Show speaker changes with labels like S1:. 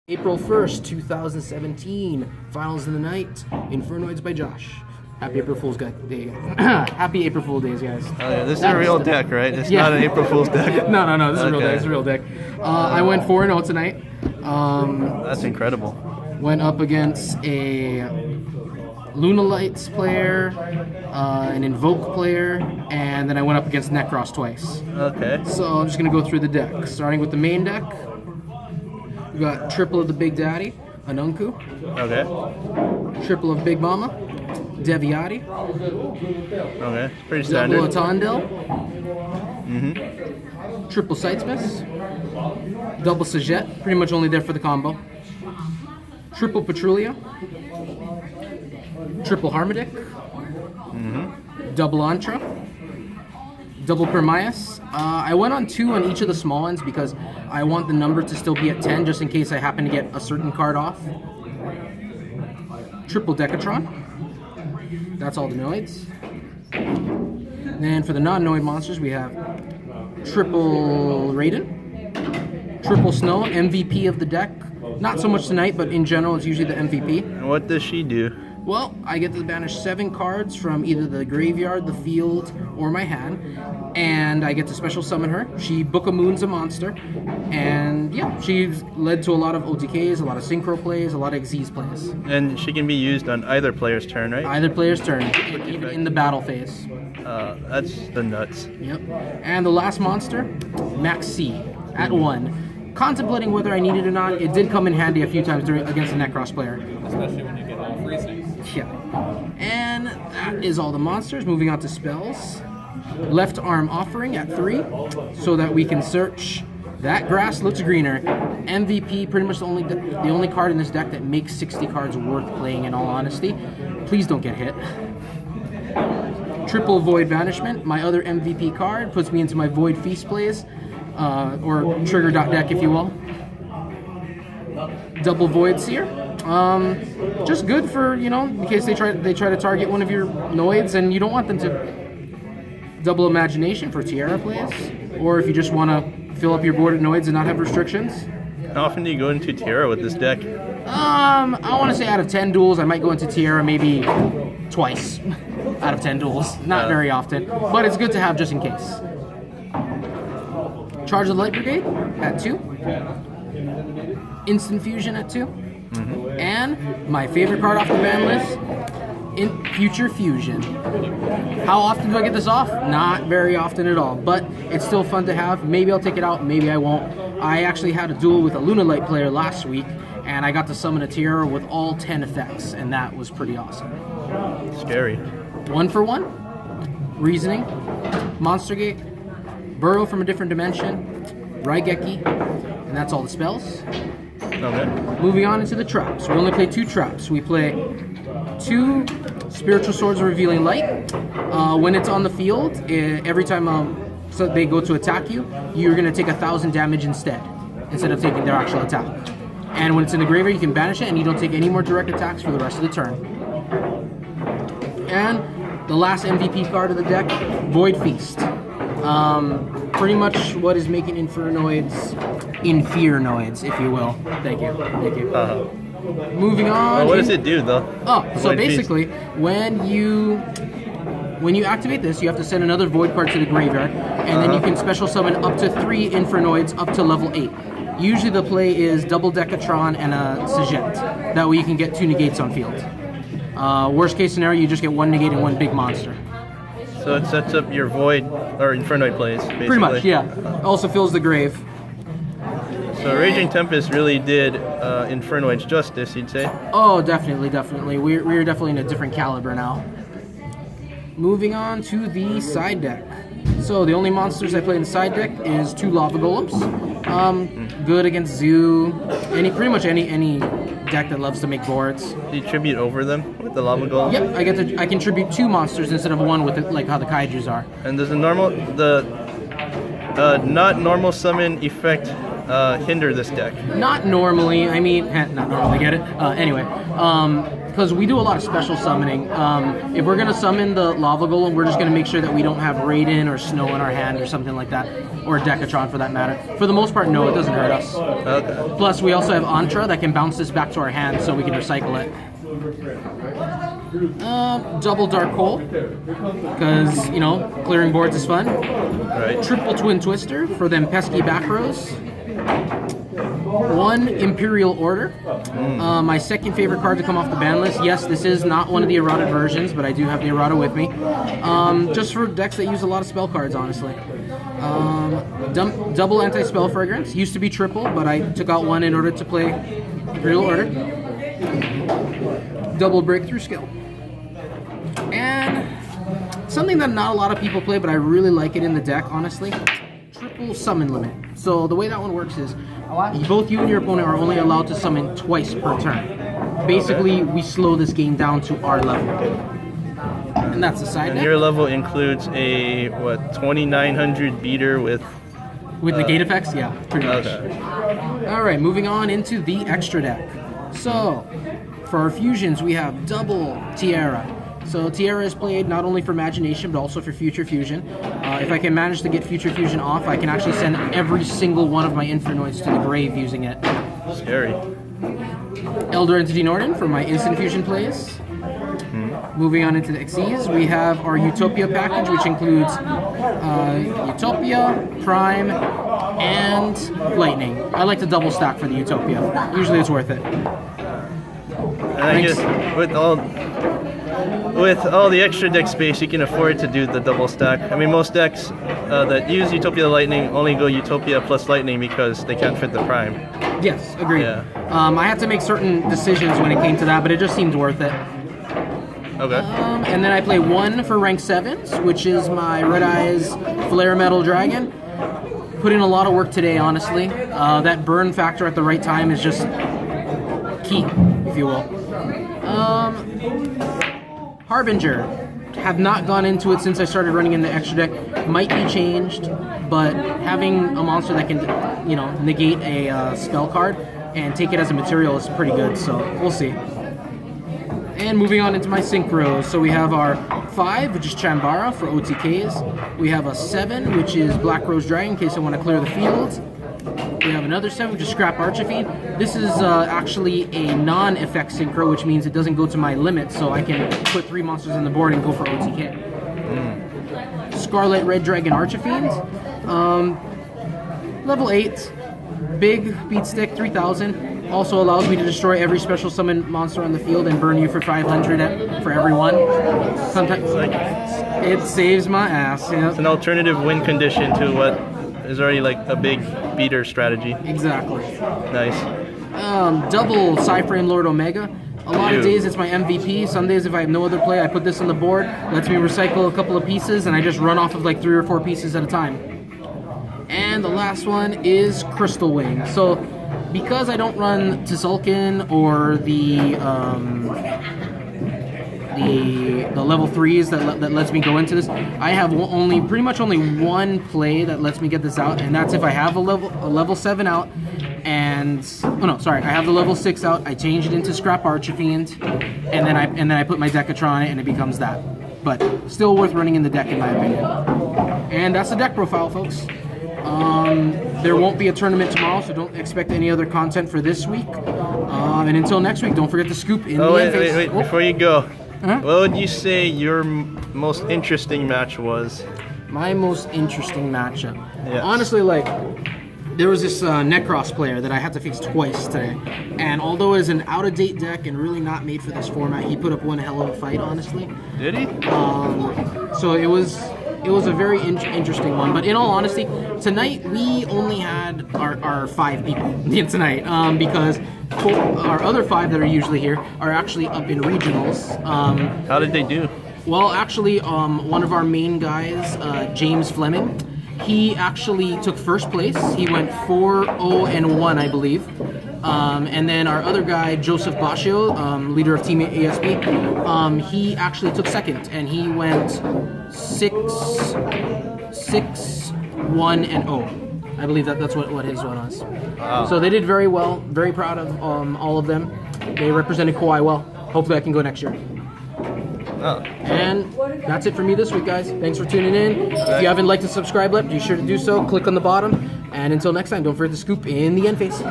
S1: April 1st, 2017, finals of the night, Infernoids by Josh. Happy April Fool's Day, Happy April Fool's Days, guys.
S2: Oh, yeah, this is a real deck, right? It's not an April Fool's deck.
S1: No, this is a real deck. This is a real deck. I went 4-0 tonight.
S2: That's incredible.
S1: Went up against a Lunalights player, an Invoke player, and then I went up against Necros twice.
S2: Okay.
S1: So I'm just going to go through the deck. Starting with the main deck, we got triple of the Big Daddy, Anunku.
S2: Okay.
S1: Triple of Big Mama, Deviati.
S2: Okay. Pretty standard.
S1: Double of Tondel. Triple Sightsmiths. Double Sajet, pretty much only there for the combo. Triple Petrulia. Triple Harmadic. Double Antra. Double Permias. I went on 2 on each of the small ones because I want the number to still be at 10 just in case I happen to get a certain card off. Triple Decatron. That's all the Noids. Then for the non-Noid monsters, we have Triple Raiden. Triple Snow, MVP of the deck. Not so much tonight, but in general, it's usually the MVP.
S2: And what does she do?
S1: Well, I get to banish 7 cards from either the graveyard, the field, or my hand, and I get to special summon her. She Book of Moon's a monster, and yeah, she's led to a lot of OTKs, a lot of synchro plays, a lot of Xyz plays.
S2: And she can be used on either player's turn, right?
S1: Either player's turn, even in the battle phase.
S2: That's the nuts.
S1: Yep. And the last monster, Max C, at 1. Contemplating whether I need it or not, it did come in handy a few times against a Necros player.
S3: Especially when you get all freezing.
S1: Yeah. And that is all the monsters. Moving on to spells. Left arm offering at 3, so that we can search. That grass looks greener. MVP, pretty much the only card in this deck that makes 60 cards worth playing, in all honesty. Please don't get hit. Triple Void Banishment, my other MVP card, puts me into my Void Feast plays, or trigger dot deck, if you will. Double Void Seer, just good for, in case they try to target one of your Noids and you don't want them to. Double Imagination for Tiara plays, or if you just want to fill up your board of Noids and not have restrictions.
S2: How often do you go into Tiara with this deck?
S1: I want to say out of 10 duels, I might go into Tiara maybe twice out of 10 duels. Not very often, but it's good to have just in case. Charge of the Light Brigade at 2. Instant Fusion at 2. And my favorite card off the ban list, in Future Fusion. How often do I get this off? Not very often at all, but it's still fun to have. Maybe I'll take it out, maybe I won't. I actually had a duel with a Lunalight player last week, and I got to summon a Tiara with all 10 effects, and that was pretty awesome.
S2: Scary.
S1: 1 for 1. Reasoning. Monster Gate. Burrow from a different dimension. Raigeki. And that's all the spells.
S2: Okay.
S1: Moving on into the traps. We only play 2 traps. We play 2 Spiritual Swords of Revealing Light. When it's on the field, every time so they go to attack you, you're going to take 1,000 damage instead of taking their actual attack. And when it's in the graveyard, you can banish it, and you don't take any more direct attacks for the rest of the turn. And the last MVP card of the deck, Void Feast. Pretty much what is making Infernoids, if you will. Thank you. Moving on.
S2: Well, what does it do, though?
S1: Oh, so
S2: Void
S1: basically, when you activate this, you have to send another Void card to the graveyard, and then you can special summon up to 3 Infernoids up to level 8. Usually the play is double Decatron and a Sajet. That way you can get 2 negates on field. Worst case scenario, you just get 1 negate and 1 big monster.
S2: So it sets up your Void or Infernoid plays, basically.
S1: Pretty much, yeah. Also fills the grave.
S2: So Raging Tempest really did Infernoids justice, you'd say?
S1: Oh, definitely. We're definitely in a different caliber now. Moving on to the side deck. So the only monsters I play in the side deck is 2 Lava Golems. Good against Zoo. Pretty much any deck that loves to make boards.
S2: Do you tribute over them with the Lava Golem?
S1: Yep, I can tribute 2 monsters instead of 1 with like how the Kaijus are.
S2: And does the not normal summon effect hinder this deck?
S1: Not normally. I mean, not normally. Get it? Anyway, because we do a lot of special summoning. If we're gonna summon the Lava Golem, we're just gonna make sure that we don't have Raiden or Snow in our hand or something like that, or Decatron for that matter. For the most part, no, it doesn't hurt us.
S2: Okay.
S1: Plus, we also have Antra that can bounce this back to our hand, so we can recycle it. Double Dark Hole, because, you know, clearing boards is fun.
S2: Right.
S1: Triple Twin Twister for them pesky back rows. One Imperial Order. My second favorite card to come off the ban list. Yes, this is not one of the errata versions, but I do have the errata with me. Just for decks that use a lot of spell cards, honestly. Double Anti-Spell Fragrance. Used to be triple, but I took out one in order to play Imperial Order. Double Breakthrough Skill. And something that not a lot of people play, but I really like it in the deck, honestly. Triple Summon Limit. So the way that one works is, both you and your opponent are only allowed to summon twice per turn. Basically, we slow this game down to our level. And that's the side
S2: And
S1: deck.
S2: your level includes a, what, 2900 beater with...
S1: With negate effects? Yeah, pretty much.
S2: Okay.
S1: Alright, moving on into the extra deck. So, for our fusions, we have double Tiara. So Tiara is played not only for Imagination, but also for Future Fusion. If I can manage to get Future Fusion off, I can actually send every single one of my Infernoids to the grave using it.
S2: Scary.
S1: Elder Entity Norden for my instant fusion plays. Moving on into the XEs, we have our Utopia package, which includes Utopia, Prime, and Lightning. I like to double stack for the Utopia. Usually it's worth it.
S2: And I
S1: Thanks.
S2: guess with all the extra deck space, you can afford to do the double stack. I mean, most decks that use Utopia Lightning only go Utopia plus Lightning because they can't fit the Prime.
S1: Yes, agreed.
S2: Yeah.
S1: I had to make certain decisions when it came to that, but it just seemed worth it.
S2: Okay.
S1: And then I play one for rank 7s, which is my Red Eyes Flare Metal Dragon. Put in a lot of work today, honestly. That burn factor at the right time is just key, if you will. Harbinger. Have not gone into it since I started running in the extra deck. Might be changed, but having a monster that can, you know, negate a spell card and take it as a material is pretty good, so we'll see. And moving on into my synchros, so we have our 5, which is Chambara for OTKs. We have a 7, which is Black Rose Dragon, in case I want to clear the field. We have another 7, which is Scrap Archifiend. This is actually a non-effect synchro, which means it doesn't go to my limit, so I can put 3 monsters on the board and go for OTK. Scarlet Red Dragon Archifiend. Level 8. Big beat stick, 3000. Also allows me to destroy every special summon monster on the field and burn you for 500 for every one. Sometimes it saves my ass. Yeah.
S2: It's an alternative win condition to what is already like a big beater strategy.
S1: Exactly.
S2: Nice.
S1: Double Psyframe Lord Omega. A lot of
S2: Ew.
S1: days it's my MVP. Some days if I have no other play, I put this on the board. Lets me recycle a couple of pieces, and I just run off of like 3 or 4 pieces at a time. And the last one is Crystal Wing. So because I don't run Tzolk'in or the level 3s that lets me go into this, I have pretty much only one play that lets me get this out, and that's if I have a level 7 out, and I have the level 6 out. I change it into Scrap Archifiend, and then I put my Decatron on it, and it becomes that. But still worth running in the deck in my opinion. And that's the deck profile, folks. There won't be a tournament tomorrow, so don't expect any other content for this week. And until next week, don't forget to scoop in the
S2: Wait,
S1: face.
S2: wait, before you go. What would you say your most interesting match was?
S1: My most interesting matchup.
S2: Yes.
S1: Honestly, like, there was this Necros player that I had to fix twice today. And although it is an out-of-date deck and really not made for this format, he put up one hell of a fight, honestly.
S2: Did he?
S1: So it was a very interesting one. But in all honesty, tonight we only had our 5 people tonight because our other 5 that are usually here are actually up in regionals.
S2: How did they do?
S1: Well, actually, one of our main guys, James Fleming, he actually took first place. He went 4-0-1, I believe. And then our other guy, Joseph Bascio, leader of Team E.N.D.P.H.A.S.E, he actually took second, and he went 6-1-0, I believe that's what his one was.
S2: Wow.
S1: So they did very well. Very proud of all of them. They represented Kauai well. Hopefully I can go next year.
S2: Oh.
S1: And that's it for me this week, guys. Thanks for tuning in. If you haven't liked and subscribed yet, be sure to do so. Click on the bottom. And until next time, don't forget to scoop in the end face.